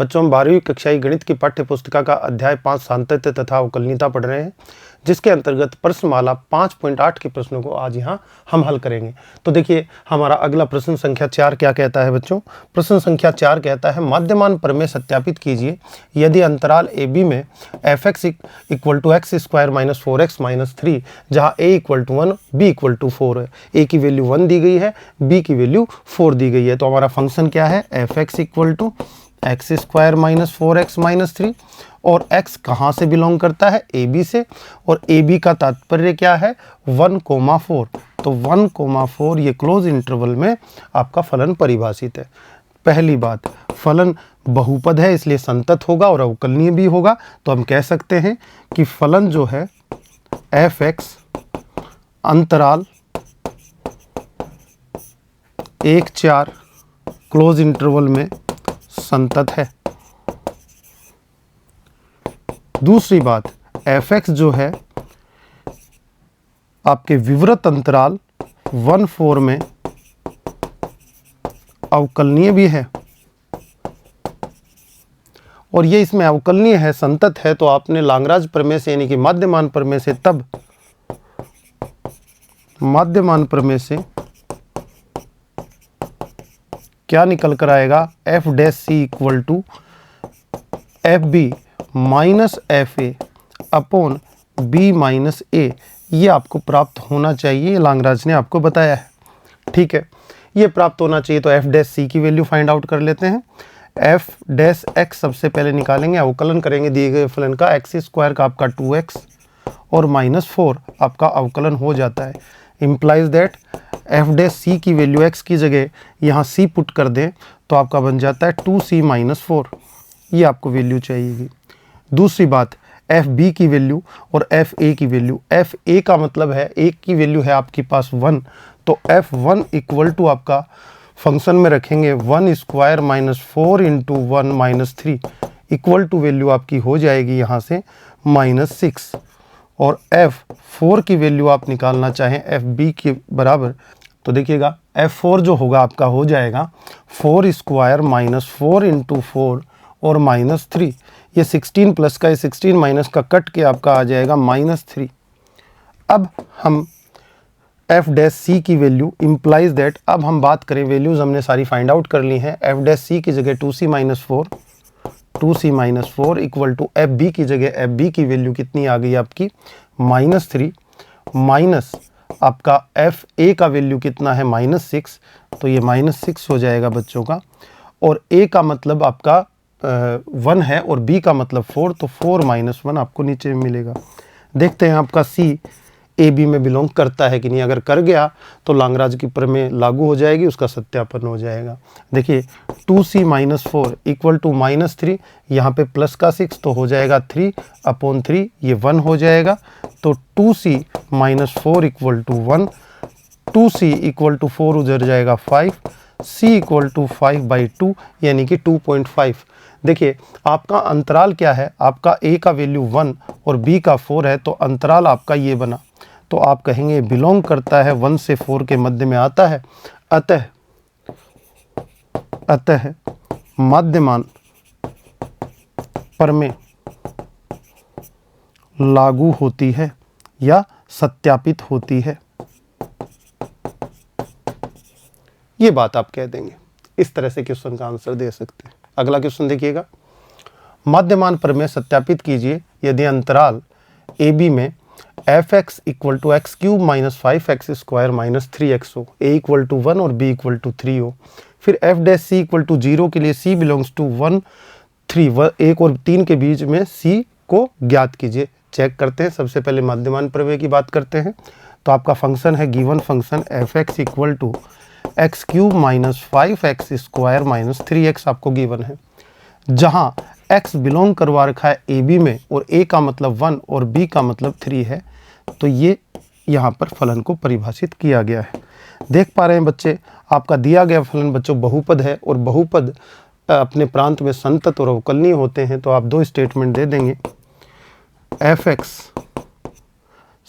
बच्चों, हम 12वीं कक्षा की गणित की पाठ्य पुस्तिका का अध्याय 5 सातत्य तथा अवकलनीयता पढ़ रहे हैं, जिसके अंतर्गत प्रश्नमाला 5.8 के प्रश्नों को आज यहाँ हम हल करेंगे। तो देखिए, हमारा अगला प्रश्न संख्या 4 क्या कहता है बच्चों? प्रश्न संख्या 4 कहता है माध्यमान प्रमेय सत्यापित कीजिए यदि अंतराल ए बी में fx = x² - 4x - 3 जहाँ a = 1 b = 4 है। a की वैल्यू 1 दी गई है, b की वैल्यू 4 दी गई है। तो हमारा फंक्शन क्या है? fx = x² - 4x - 3 और x कहाँ से बिलोंग करता है? ए बी से, और ए बी का तात्पर्य क्या है? 1,4। तो 1,4 ये क्लोज इंटरवल में आपका फलन परिभाषित है। पहली बात, फलन बहुपद है इसलिए संतत होगा और अवकलनीय भी होगा। तो हम कह सकते हैं कि फलन जो है f(x) अंतराल 1,4 क्लोज इंटरवल में संतत है। दूसरी बात, f(x) जो है आपके विवृत अंतराल 1,4 में अवकलनीय भी है, और ये इसमें अवकलनीय है, संतत है। तो आपने लांगराज प्रमेय से यानी कि माध्यमान प्रमेय से तब माध्यमान प्रमेय से क्या निकल कर आएगा? f' = fb - fa upon b - a, ये आपको प्राप्त होना चाहिए, लांगराज ने आपको बताया है। ठीक है, ये प्राप्त होना चाहिए। तो f' की वैल्यू फाइंड आउट कर लेते हैं। f' सबसे पहले निकालेंगे, अवकलन करेंगे दिए गए फलन का। x² का आपका 2x और -4 आपका अवकलन हो जाता है। इम्प्लाइज दैट f' की वैल्यू x की जगह यहाँ c पुट कर दें तो आपका बन जाता है 2c - 4, ये आपको वैल्यू चाहिए। दूसरी बात, fb की वैल्यू और fa की वैल्यू। fa का मतलब है एक की वैल्यू है आपके पास 1, तो f1 = आपका फंक्शन में रखेंगे 1² - 4 × 1 - 3 इक्वल टू वैल्यू आपकी हो जाएगी यहाँ से -6, और f4 की वैल्यू आप निकालना चाहें fb के बराबर, तो देखिएगा f4 जो होगा आपका हो जाएगा 4² - 4 × 4 और -3, ये 16 प्लस का, ये 16 माइनस का कट के आपका आ जाएगा -3। अब हम f' की वैल्यू इम्प्लाइज दैट, अब हम बात करें, वैल्यूज हमने सारी फाइंड आउट कर ली हैं। f' की जगह 2c - 4 इक्वल टू fb की जगह fb की वैल्यू कितनी आ गई आपकी? -3 माइनस आपका fa का वैल्यू कितना है? -6, तो ये -6 हो जाएगा बच्चों का, और a का मतलब आपका 1 है और b का मतलब 4, तो 4 - 1 आपको नीचे मिलेगा। देखते हैं आपका c ए बी में बिलोंग करता है कि नहीं। अगर कर गया तो लांगराज की प्रमेय लागू हो जाएगी, उसका सत्यापन हो जाएगा। देखिए 2c - 4 इक्वल टू -3, यहाँ पे प्लस का 6 तो हो जाएगा 3/3, ये 1 हो जाएगा। तो 2c - 4 = 1, 2c = 4 उधर जाएगा 5, c = 5/2 यानी कि 2.5। देखिए आपका अंतराल क्या है? आपका a का वैल्यू 1 और b का 4 है, तो अंतराल आपका ये बना। तो आप कहेंगे बिलोंग करता है 1 से 4 के मध्य में आता है। अतः माध्यमान प्रमेय लागू होती है या सत्यापित होती है, ये बात आप कह देंगे। इस तरह से क्वेश्चन का आंसर दे सकते हैं। अगला क्वेश्चन देखिएगा, माध्यमान प्रमेय सत्यापित कीजिए यदि अंतराल ए बी में f(x) = x³ - 5x² - 3x हो, a = 1 और b = 3 हो। फिर f' = 0 के लिए c बिलोंग्स टू 1, 3, 1 और 3 के बीच में c को ज्ञात कीजिए। चेक करते हैं, सबसे पहले माध्यमान प्रमेय की बात करते हैं। तो आपका फंक्शन है given function f(x) = x³ - 5x² - 3x आपको गिवन है, जहां x बिलोंग करवा रखा है ए बी में और a का मतलब 1 और b का मतलब 3 है। तो ये यहाँ पर फलन को परिभाषित किया गया है। देख पा रहे हैं बच्चे, आपका दिया गया फलन बच्चों बहुपद है, और बहुपद अपने प्रांत में संतत और अवकलनीय होते हैं। तो आप दो स्टेटमेंट दे देंगे, f(x)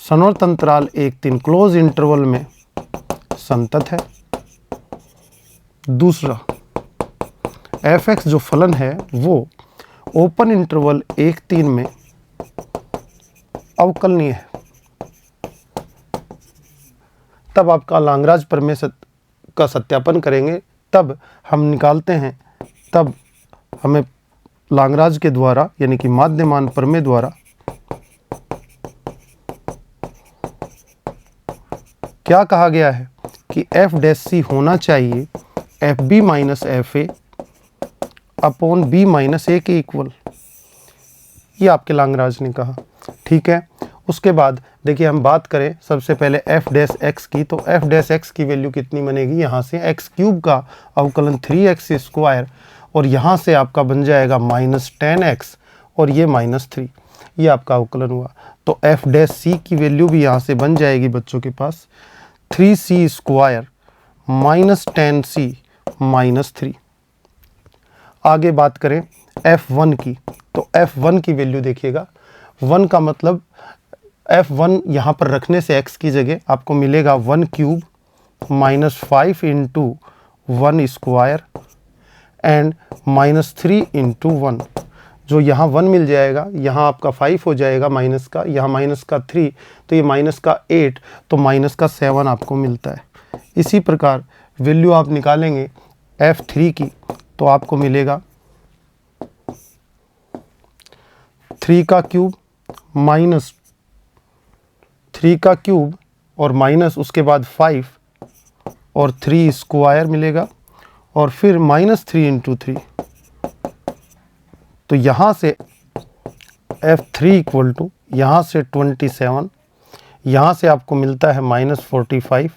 सन्वर्त अंतराल 1-3 क्लोज इंटरवल में संतत है। दूसरा एफ एक्स जो फलन है वो ओपन इंटरवल 1-3 में अवकलनीय है। तब आपका लाग्रांज प्रमेय का सत्यापन करेंगे, तब हम निकालते हैं, तब हमें लाग्रांज के द्वारा यानी कि माध्यमान प्रमेय द्वारा क्या कहा गया है कि एफ डैश सी होना चाहिए F B minus F A upon B minus A के इक्वल। ये आपके लाग्रांज ने कहा, ठीक है। उसके बाद देखिए हम बात करें सबसे पहले एफ डैश एक्स की, तो एफ डैश एक्स की वैल्यू कितनी बनेगी, यहाँ से एक्स क्यूब का अवकलन 3x स्क्वायर और यहाँ से आपका बन जाएगा -10x और ये -3, ये आपका अवकलन हुआ। तो एफ डैश सी की वैल्यू भी यहाँ से बन जाएगी बच्चों के पास 3c स्क्वायर -10c -3। आगे बात करें f1 की, तो f1 की वैल्यू देखिएगा, 1 का मतलब f1 यहाँ पर रखने से x की जगह आपको मिलेगा 1 cube -5 into 1 square and -3 into 1। जो यहाँ 1 मिल जाएगा, यहाँ आपका 5 हो जाएगा माइनस का, यहाँ माइनस का 3, तो ये माइनस का 8, तो माइनस का 7 आपको मिलता है। इसी प्रकार वैल्यू आप निकालेंगे f3 की, तो आपको मिलेगा 3 का क्यूब माइनस 3 का क्यूब और माइनस उसके बाद 5 और 3 स्क्वायर मिलेगा और फिर -3 इंटू 3। तो यहाँ से f3 इक्वल टू यहाँ से 27, यहाँ से आपको मिलता है -45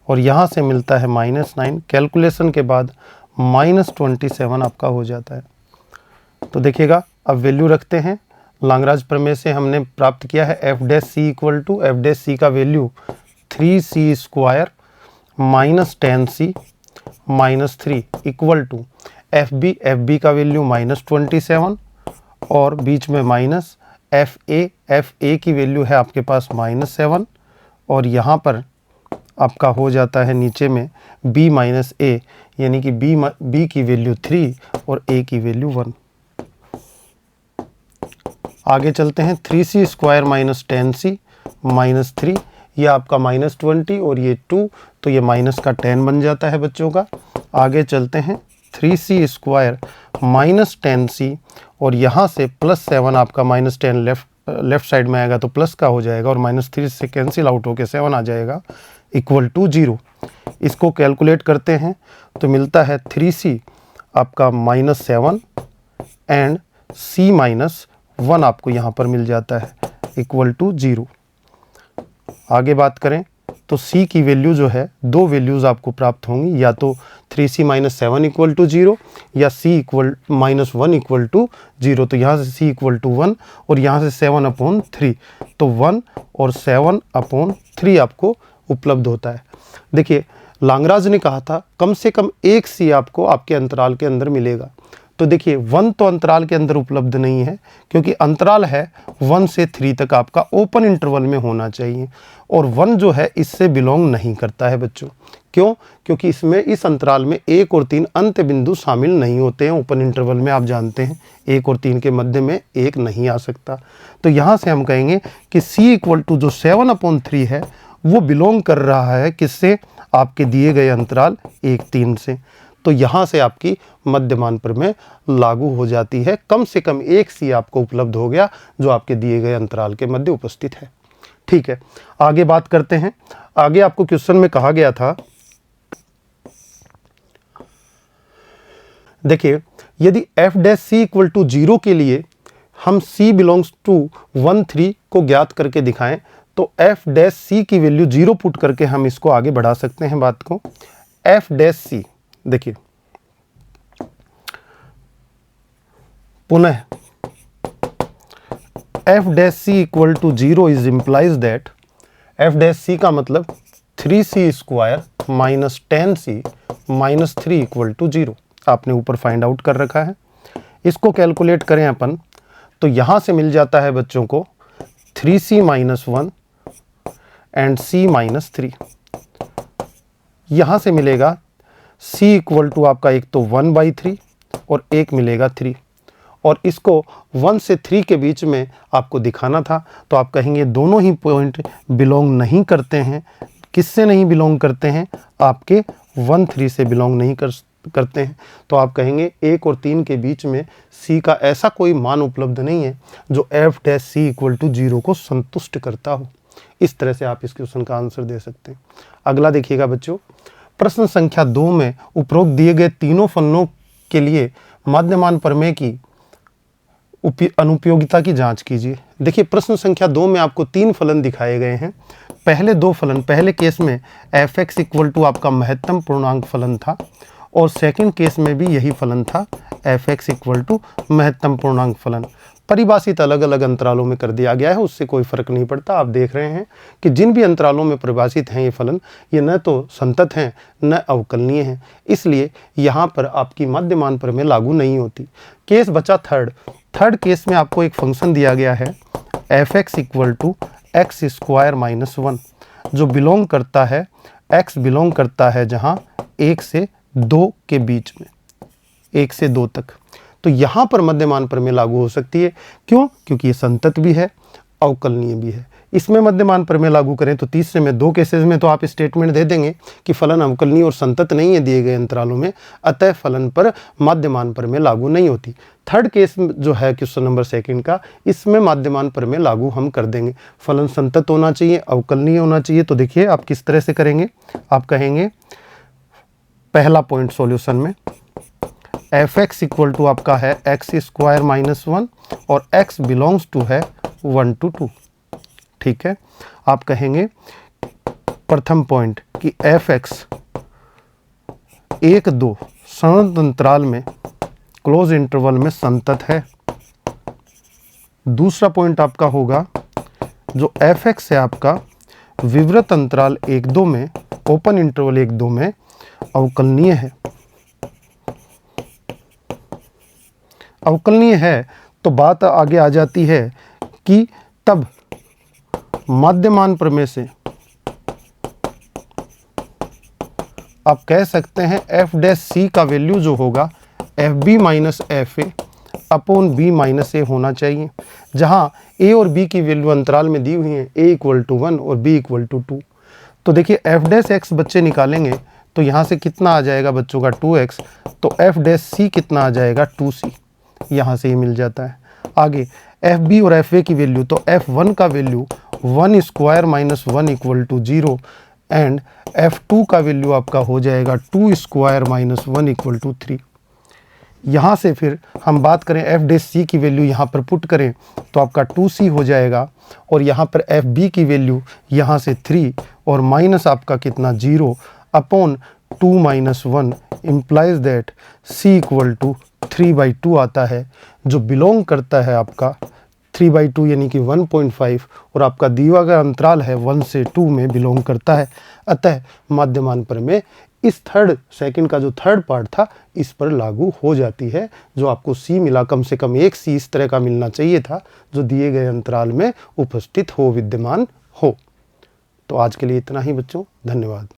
और यहाँ से मिलता है -9। कैलकुलेशन के बाद -27 आपका हो जाता है। तो देखिएगा अब वैल्यू रखते हैं, लाग्रांज प्रमेय से हमने प्राप्त किया है F dash C equal to, F dash C का value 3c square -10c -3 equal to F B का वैल्यू -27 और बीच में माइनस एफ ए की वैल्यू है आपके पास -7 और यहाँ पर आपका हो जाता है नीचे में b माइनस ए, यानी कि b की वैल्यू 3 और a की वैल्यू 1। आगे चलते हैं 3c स्क्वायर -10c -3, ये आपका -20 और ये 2, तो ये माइनस का 10 बन जाता है बच्चों का। आगे चलते हैं 3c स्क्वायर -10c और यहाँ से +7 आपका -10 लेफ्ट साइड में आएगा तो प्लस का हो जाएगा और -3 से कैंसिल आउट होकर 7 आ जाएगा इक्वल टू 0। इसको कैलकुलेट करते हैं तो मिलता है 3c आपका -7 एंड c -1 आपको यहाँ पर मिल जाता है इक्वल टू 0। आगे बात करें तो c की वैल्यू जो है, दो वैल्यूज़ आपको प्राप्त होंगी, या तो 3c -7 इक्वल टू 0 या c -1 इक्वल टू 0। तो यहाँ से c इक्वल टू 1 और यहाँ से 7/3, तो 1 और 7/3 आपको उपलब्ध होता है। देखिए लाग्रांज ने कहा था कम से कम एक c आपको आपके अंतराल के अंदर मिलेगा। तो देखिए 1 तो अंतराल के अंदर उपलब्ध नहीं है, क्योंकि अंतराल है 1 से 3 तक आपका ओपन इंटरवल में होना चाहिए और 1 जो है इससे बिलोंग नहीं करता है बच्चों। क्यों? क्योंकि इसमें इस अंतराल में 1 और 3 अंत्य बिंदु शामिल नहीं होते हैं। ओपन इंटरवल में आप जानते हैं 1 और 3 के मध्य में 1 नहीं आ सकता। तो यहाँ से हम कहेंगे कि c इक्वल टू जो 7/3 है वो बिलोंग कर रहा है किससे, आपके दिए गए अंतराल 1-3 से। तो यहाँ से आपकी मध्यमान प्रमेय लागू हो जाती है। कम से कम एक c आपको उपलब्ध हो गया जो आपके दिए गए अंतराल के मध्य उपस्थित है। ठीक है, आगे बात करते हैं। आगे आपको क्वेश्चन में कहा गया था, देखिए यदि f dash c equal to 0 के लिए हम c बिलोंग्स टू 1-3 को ज्ञात करके दिखाएं, तो f डैश c की वैल्यू 0 पुट करके हम इसको आगे बढ़ा सकते हैं बात को। f डैश c, देखिए पुनः f dash c equal to 0 is implies that f dash c का मतलब 3c square -10c -3 equal to 0 आपने ऊपर फाइंड आउट कर रखा है। इसको कैलकुलेट करें अपन तो यहाँ से मिल जाता है बच्चों को 3c -1 एंड c -3। यहाँ से मिलेगा c इक्वल टू आपका एक तो 1/3 और एक मिलेगा 3, और इसको 1 से 3 के बीच में आपको दिखाना था, तो आप कहेंगे दोनों ही पॉइंट बिलोंग नहीं करते हैं। किससे नहीं बिलोंग करते हैं? आपके 1 3 से बिलोंग नहीं करते हैं। तो आप कहेंगे 1 और 3 के बीच में सी का ऐसा कोई मान उपलब्ध नहीं है जो f dash C equal to 0 को संतुष्ट करता हो। इस तरह से आप इस क्वेश्चन का आंसर दे सकते हैं। अगला देखिएगा बच्चों, प्रश्न संख्या 2 में उपरोक्त दिए गए तीनों फलनों के लिए मध्यमान प्रमेय की अनुपयोगिता की जांच कीजिए। देखिए प्रश्न संख्या 2 में आपको 3 फलन दिखाए गए हैं। पहले 2 फलन, पहले केस में एफ एक्स इक्वल टू आपका महत्तम पूर्णांक फलन था, और सेकंड केस में भी यही फलन था, एफ एक्स इक्वल टू महत्तम पूर्णांक फलन। परिभाषित अलग अलग अंतरालों में कर दिया गया है, उससे कोई फर्क नहीं पड़ता। आप देख रहे हैं कि जिन भी अंतरालों में परिभाषित हैं ये फलन, ये न तो संतत हैं न अवकलनीय हैं, इसलिए यहाँ पर आपकी मध्यमान प्रमेय लागू नहीं होती। केस बचा थर्ड केस में आपको एक फंक्शन दिया गया है f x equal to x square minus 1, जो बिलोंग करता है, एक्स बिलोंग करता है जहाँ 1 से 2 के बीच में, 1 से 2 तक। तो यहाँ पर मध्यमान प्रमेय लागू हो सकती है। क्यों? क्योंकि ये संतत भी है, अवकलनीय भी है। इसमें मध्यमान प्रमेय लागू करें तो तीसरे में, 2 केसेस में तो आप स्टेटमेंट दे देंगे कि फलन अवकलनीय और संतत नहीं है दिए गए अंतरालों में, अतः फलन पर मध्यमान प्रमेय लागू नहीं होती। थर्ड केस जो है क्वेश्चन नंबर 2 का, इसमें मध्यमान प्रमेय लागू हम कर देंगे। फलन संतत होना चाहिए, अवकलनीय होना चाहिए। तो देखिए आप किस तरह से करेंगे। आप कहेंगे पहला पॉइंट सॉल्यूशन में एफ एक्स इक्वल टू आपका है एक्स स्क्वायर माइनस 1 और एक्स बिलोंग्स टू है 1 to 2। ठीक है, आप कहेंगे प्रथम पॉइंट कि एफ एक्स 1 2 संत अंतराल में, क्लोज इंटरवल में संतत है। दूसरा पॉइंट आपका होगा जो एफ एक्स है आपका विवृत अंतराल 1 2 में, ओपन इंटरवल 1 2 में अवकलनीय है। अवकलनीय है तो बात आगे आ जाती है कि तब मध्यमान प्रमेय से आप कह सकते हैं एफ डैश सी का वैल्यू जो होगा F B minus F A upon B minus A होना चाहिए, जहां ए और बी की वैल्यू अंतराल में दी हुई है, ए इक्वल टू 1 और बी इक्वल टू 2। तो देखिए एफ डैश एक्स बच्चे निकालेंगे तो यहाँ से कितना आ जाएगा बच्चों का 2x, तो एफ डैश सी कितना आ जाएगा 2c, यहाँ से ही मिल जाता है। आगे एफ बी और एफ ए की वैल्यू, तो एफ वन का value 1 square minus 1 equal to 0 and f two का वैल्यू आपका हो जाएगा 2 स्क्वायर माइनस 1 इक्वल टू 3। यहाँ से फिर हम बात करें एफ डैश सी की वैल्यू यहाँ पर पुट करें तो आपका 2c हो जाएगा, और यहाँ पर एफ बी की वैल्यू यहाँ से 3 और माइनस आपका कितना 0 upon 2 minus 1 implies that c equal to 3/2 आता है, जो बिलोंग करता है आपका 3/2 यानी कि 1.5, और आपका दिया गया अंतराल है 1 से 2 में बिलोंग करता है। अतः मध्यमान प्रमेय इस सेकंड का जो थर्ड पार्ट था इस पर लागू हो जाती है। जो आपको सी मिला, कम से कम एक सी इस तरह का मिलना चाहिए था जो दिए गए अंतराल में उपस्थित हो, विद्यमान हो। तो आज के लिए इतना ही बच्चों, धन्यवाद।